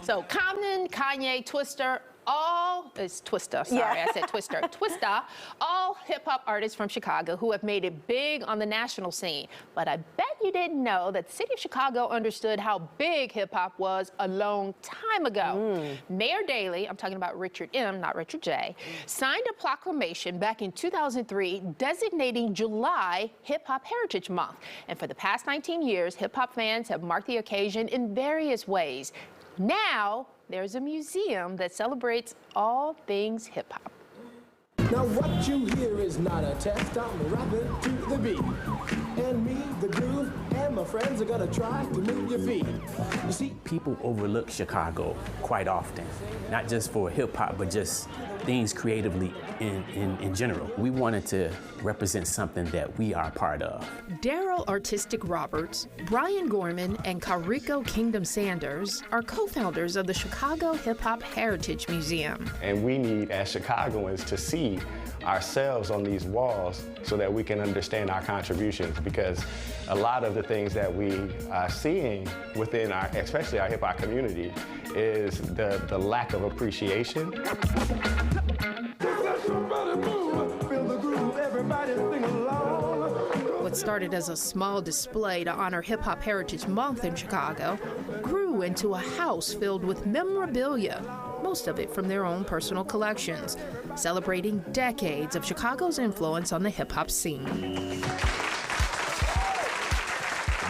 So Common, Kanye, Twista, Twista, sorry, Yeah. I said Twister. Twista, all hip-hop artists from Chicago who have made it big on the national scene. But I bet you didn't know that the city of Chicago understood how big hip-hop was a long time ago. Mayor Daley, I'm talking about Richard M., not Richard J., signed a proclamation back in 2003 designating July Hip-Hop Heritage Month. And for the past 19 years, hip-hop fans have marked the occasion in various ways. Now, there's a museum that celebrates all things hip-hop. Now what you hear is not a test, I'm rapping to the beat. And me, the groove, and my friends are gonna try to move your feet. You see, people overlook Chicago quite often, not just for hip-hop, but just things creatively in general. We wanted to represent something that we are part of. Daryl Artistic Roberts, Brian Gorman, and Carrico Kingdom Sanders are co-founders of the Chicago Hip Hop Heritage Museum. And we need, as Chicagoans, to see ourselves on these walls so that we can understand our contributions, because a lot of the things that we are seeing within our, especially our hip hop community, is the lack of appreciation. What started as a small display to honor Hip Hop Heritage Month in Chicago grew into a house filled with memorabilia, most of it from their own personal collections, celebrating decades of Chicago's influence on the hip-hop scene.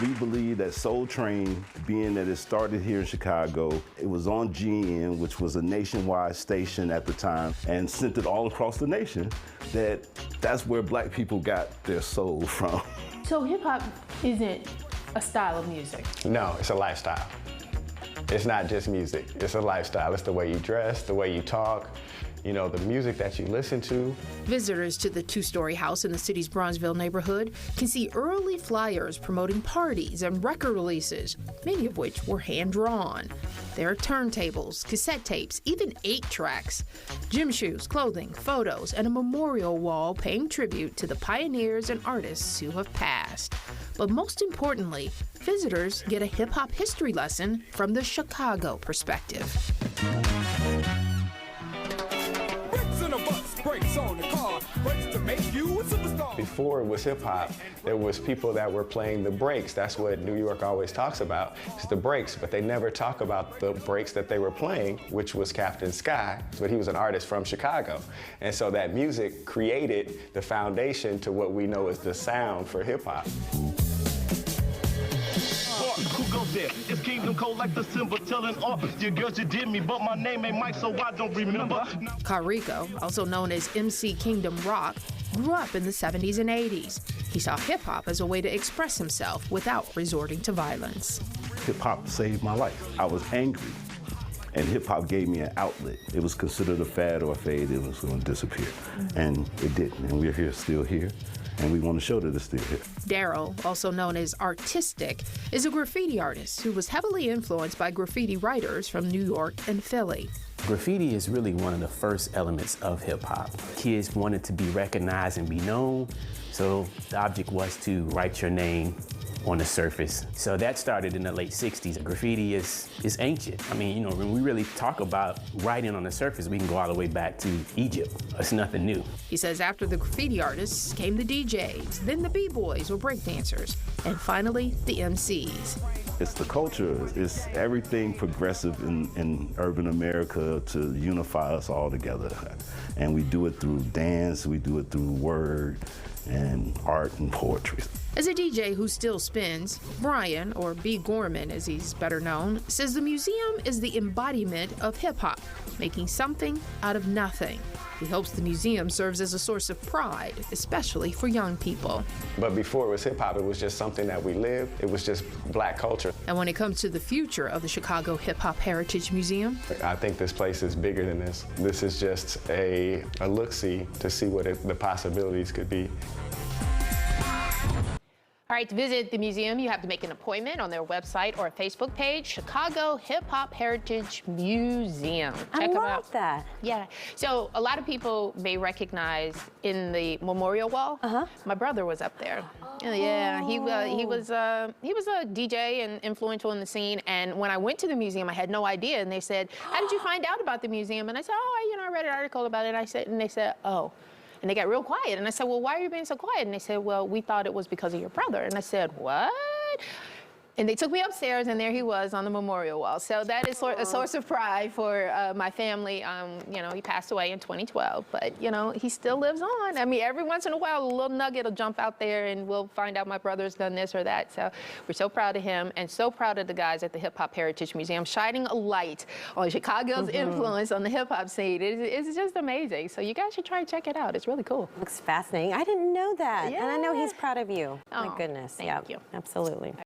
We believe that Soul Train, being that it started here in Chicago, it was on GN, which was a nationwide station at the time, and sent it all across the nation, that's where black people got their soul from. So hip-hop isn't a style of music? No, it's a lifestyle. It's not just music, it's a lifestyle. It's the way you dress, the way you talk, you know, the music that you listen to. Visitors to the two-story house in the city's Bronzeville neighborhood can see early flyers promoting parties and record releases, many of which were hand-drawn. There are turntables, cassette tapes, even 8-tracks, gym shoes, clothing, photos, and a memorial wall paying tribute to the pioneers and artists who have passed. But most importantly, visitors get a hip-hop history lesson from the Chicago perspective. Before it was hip-hop, there was people that were playing the breaks. That's what New York always talks about, is the breaks, but they never talk about the breaks that they were playing, which was Captain Sky, but he was an artist from Chicago. And so that music created the foundation to what we know as the sound for hip-hop. It's Kingdom Cold like the symbol telling all your girls you did me, but my name ain't Mike, so I don't remember. Carrico, also known as MC Kingdom Rock, grew up in the 70s and 80s. He saw hip-hop as a way to express himself without resorting to violence. Hip-hop saved my life. I was angry, and hip-hop gave me an outlet. It was considered a fad or a fade, it was going to disappear. And it didn't, and we're here, still here. And we want to show that it's still here. Daryl, also known as Artistic, is a graffiti artist who was heavily influenced by graffiti writers from New York and Philly. Graffiti is really one of the first elements of hip-hop. Kids wanted to be recognized and be known, so the object was to write your name on the surface. So that started in the late 60s. Graffiti is ancient. I mean, you know, when we really talk about writing on the surface, we can go all the way back to Egypt. It's nothing new. He says after the graffiti artists came the DJs, then the B-boys or breakdancers, and finally the MCs. It's the culture, it's everything progressive in urban America to unify us all together. And we do it through dance, we do it through word and art and poetry. As a DJ who still spins, Brian, or B. Gorman as he's better known, says the museum is the embodiment of hip-hop, making something out of nothing. He hopes the museum serves as a source of pride, especially for young people. But before it was hip-hop, it was just something that we lived. It was just black culture. And when it comes to the future of the Chicago Hip Hop Heritage Museum, I think this place is bigger than this. This is just a look-see to see what the possibilities could be. All right, to visit the museum, you have to make an appointment on their website or Facebook page, Chicago Hip Hop Heritage Museum. I love that. Yeah. So a lot of people may recognize in the memorial wall. My brother was up there. Yeah, he was a DJ and influential in the scene. And when I went to the museum, I had no idea. And they said, "How did you find out about the museum?" And I said, "Oh, I read an article about it." And they said, "Oh." And they got real quiet. And I said, "Well, why are you being so quiet?" And they said, "Well, we thought it was because of your brother." And I said, "What?" And they took me upstairs, and there he was on the memorial wall. So that is a source of pride for my family. He passed away in 2012, but he still lives on. I mean, every once in a while, a little nugget will jump out there, and we'll find out my brother's done this or that. So we're so proud of him, and so proud of the guys at the Hip Hop Heritage Museum, shining a light on Chicago's influence on the hip hop scene. It's just amazing. So you guys should try and check it out. It's really cool. Looks fascinating. I didn't know that, and I know he's proud of you. Oh, My goodness. Thank you. Absolutely.